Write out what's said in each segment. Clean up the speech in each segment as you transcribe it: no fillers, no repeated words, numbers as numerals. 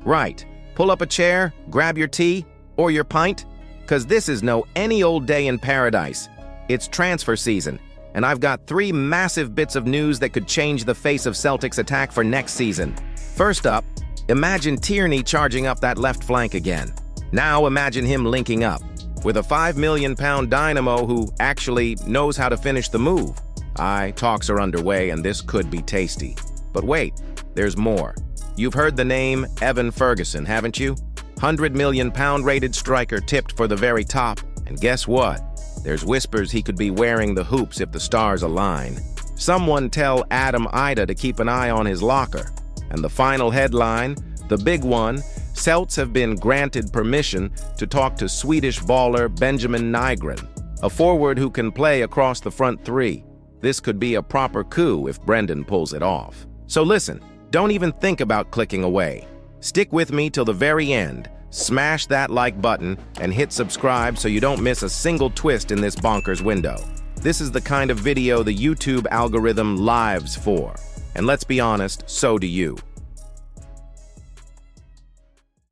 Right. Pull up a chair, grab your tea, or your pint, because this is no any old day in paradise. It's transfer season, and I've got 3 massive bits of news that could change the face of Celtic's attack for next season. First up, imagine Tierney charging up that left flank again. Now imagine him linking up with a £5 million dynamo who actually knows how to finish the move. Talks are underway and this could be tasty. But wait, there's more. You've heard the name Evan Ferguson, haven't you? £100 million rated striker tipped for the very top. And guess what? There's whispers he could be wearing the hoops if the stars align. Someone tell Adam Ida to keep an eye on his locker. And the final headline, the big one, Celts have been granted permission to talk to Swedish baller Benjamin Nygren, a forward who can play across the front 3. This could be a proper coup if Brendan pulls it off. So listen, don't even think about clicking away. Stick with me till the very end. Smash that like button and hit subscribe so you don't miss a single twist in this bonkers window. This is the kind of video the YouTube algorithm lives for. And let's be honest, so do you.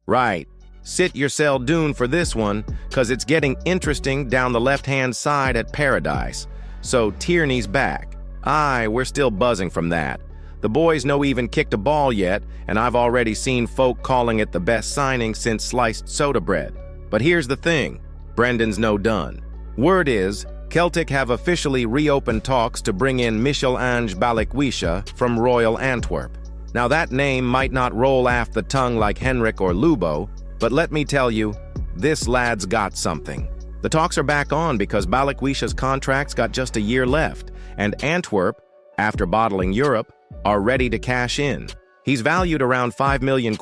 Right. Sit yourself down for this one, cause it's getting interesting down the left-hand side at Paradise. So Tierney's back. We're still buzzing from that. The boys no even kicked a ball yet, and I've already seen folk calling it the best signing since sliced soda bread. But here's the thing, Brendan's no done. Word is, Celtic have officially reopened talks to bring in Michel-Ange Balikwisha from Royal Antwerp. Now that name might not roll off the tongue like Henrik or Lubo, but let me tell you, this lad's got something. The talks are back on because Balikwisha's contract's got just a year left, and Antwerp, after bottling Europe, are ready to cash in. He's valued around £5 million,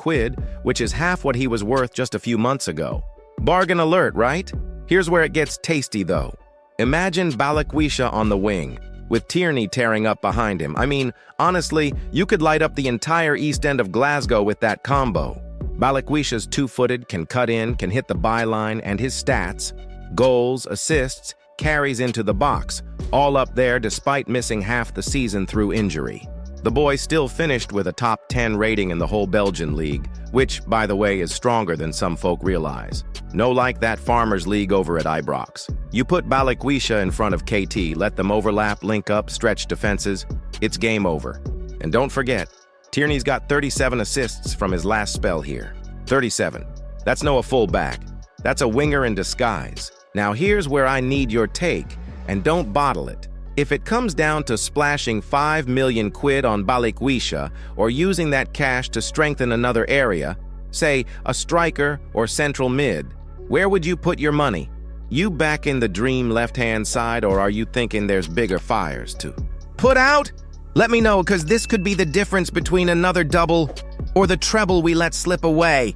which is half what he was worth just a few months ago. Bargain alert, right? Here's where it gets tasty, though. Imagine Balikwisha on the wing, with Tierney tearing up behind him. I mean, honestly, you could light up the entire east end of Glasgow with that combo. Balikwisha's 2-footed, can cut in, can hit the byline, and his stats, goals, assists, carries into the box, all up there despite missing half the season through injury. The boy still finished with a top 10 rating in the whole Belgian league, which, by the way, is stronger than some folk realize. No like that Farmers League over at Ibrox. You put Balikwisha in front of KT, let them overlap, link up, stretch defenses, it's game over. And don't forget, Tierney's got 37 assists from his last spell here. 37. That's no a full-back. That's a winger in disguise. Now here's where I need your take, and don't bottle it. If it comes down to splashing £5 million on Balikwisha or using that cash to strengthen another area, say a striker or central mid, where would you put your money? You back in the dream left-hand side, or are you thinking there's bigger fires to put out? Let me know, because this could be the difference between another double or the treble we let slip away.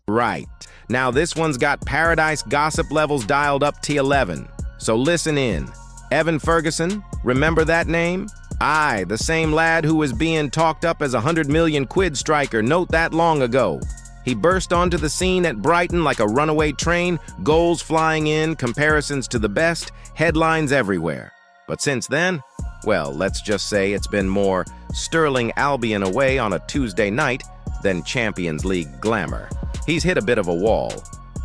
Right. Now this one's got Paradise gossip levels dialed up to 11. So listen in. Evan Ferguson, remember that name? The same lad who was being talked up as a £100 million striker not that long ago. He burst onto the scene at Brighton like a runaway train, goals flying in, comparisons to the best, headlines everywhere. But since then, well, let's just say it's been more Sterling Albion away on a Tuesday night than Champions League glamour. He's hit a bit of a wall.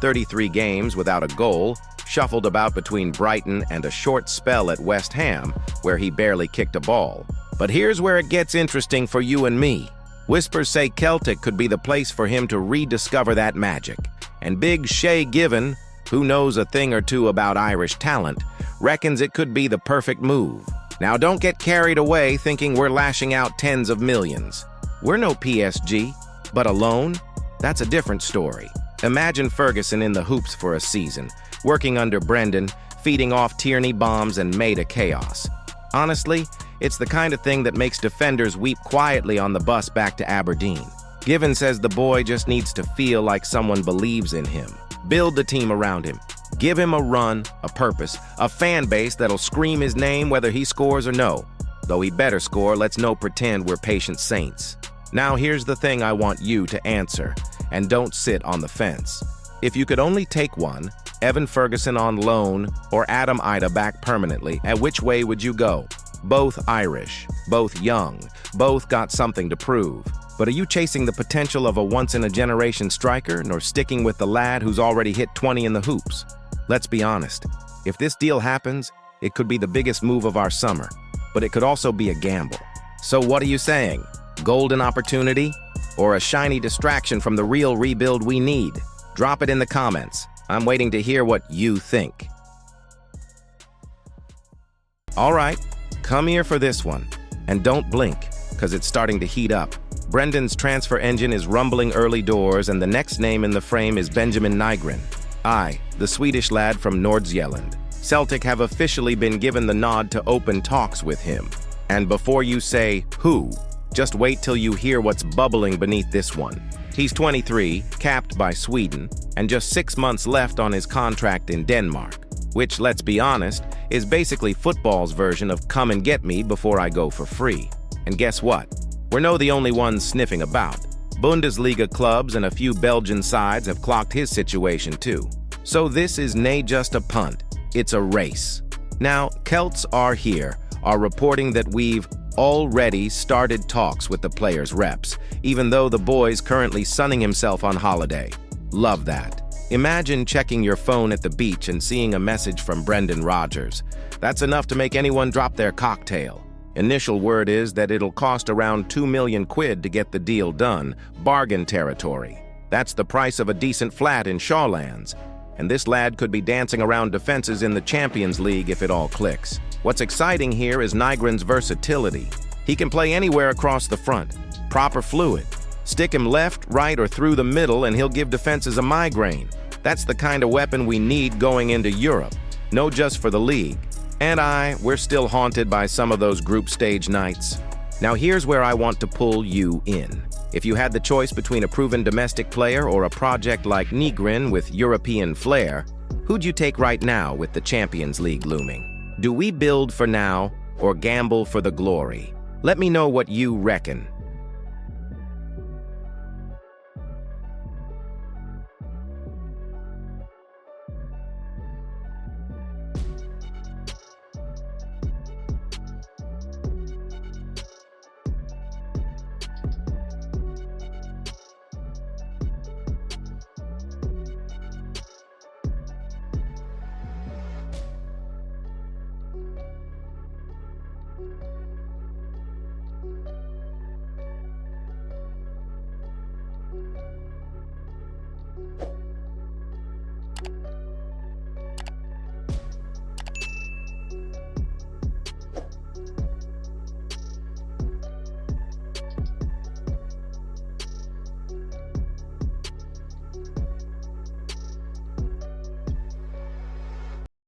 33 games without a goal, shuffled about between Brighton and a short spell at West Ham, where he barely kicked a ball. But here's where it gets interesting for you and me. Whispers say Celtic could be the place for him to rediscover that magic. And big Shay Given, who knows a thing or two about Irish talent, reckons it could be the perfect move. Now don't get carried away thinking we're lashing out tens of millions. We're no PSG, but a loan? That's a different story. Imagine Ferguson in the hoops for a season, working under Brendan, feeding off Tierney bombs and made a chaos. Honestly, it's the kind of thing that makes defenders weep quietly on the bus back to Aberdeen. Given says the boy just needs to feel like someone believes in him. Build the team around him. Give him a run, a purpose, a fan base that'll scream his name whether he scores or no. Though he better score, let's no pretend we're patient saints. Now here's the thing I want you to answer, and don't sit on the fence. If you could only take one, Evan Ferguson on loan or Adam Ida back permanently, at which way would you go? Both Irish, both young, both got something to prove. But are you chasing the potential of a once-in-a-generation striker, nor sticking with the lad who's already hit 20 in the hoops? Let's be honest. If this deal happens, it could be the biggest move of our summer, but it could also be a gamble. So what are you saying? Golden opportunity? Or a shiny distraction from the real rebuild we need? Drop it in the comments. I'm waiting to hear what you think. All right, come here for this one. And don't blink, because it's starting to heat up. Brendan's transfer engine is rumbling early doors, and the next name in the frame is Benjamin Nygren. I, the Swedish lad from Nordsjælland. Celtic have officially been given the nod to open talks with him. And before you say, who, just wait till you hear what's bubbling beneath this one. He's 23, capped by Sweden, and just 6 months left on his contract in Denmark, which, let's be honest, is basically football's version of come and get me before I go for free. And guess what? We're no the only ones sniffing about. Bundesliga clubs and a few Belgian sides have clocked his situation too. So this is nay just a punt, it's a race. Now, Celts are reporting that we've already started talks with the players' reps, even though the boy's currently sunning himself on holiday. Love that. Imagine checking your phone at the beach and seeing a message from Brendan Rodgers. That's enough to make anyone drop their cocktail. Initial word is that it'll cost around 2 million quid to get the deal done, bargain territory. That's the price of a decent flat in Shawlands. And this lad could be dancing around defenses in the Champions League if it all clicks. What's exciting here is Nygren's versatility. He can play anywhere across the front, proper fluid. Stick him left, right, or through the middle and he'll give defenses a migraine. That's the kind of weapon we need going into Europe, no just for the league. And we're still haunted by some of those group stage nights. Now here's where I want to pull you in. If you had the choice between a proven domestic player or a project like Nygren with European flair, who'd you take right now with the Champions League looming? Do we build for now or gamble for the glory? Let me know what you reckon.